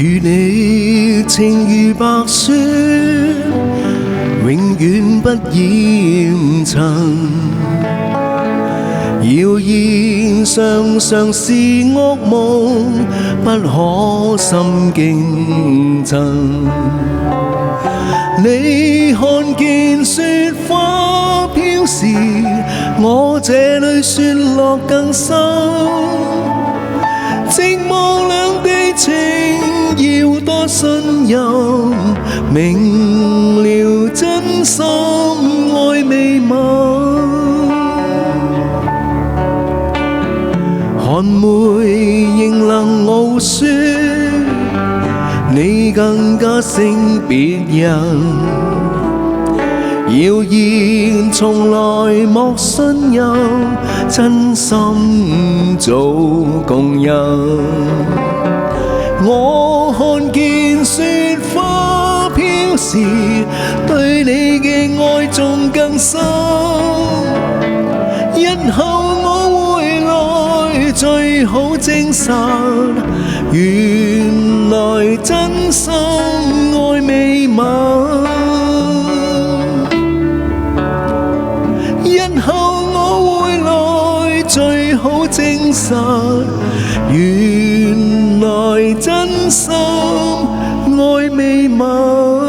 與你情如白雪，永遠不染塵。謠言常是噩夢，不可心驚震。你看見雪花飄時，我這裏雪落更深。寂寞兩地情要多信任，明了真心愛未泯。寒梅仍能傲雪，你更加勝別人。謠言從來莫信任，真心做共人。我看見雪花飄時，對你嘅愛仲更深。日後我回來最好證實，原來真心愛未泯。日後我回來最好證實，原來真心愛未泯。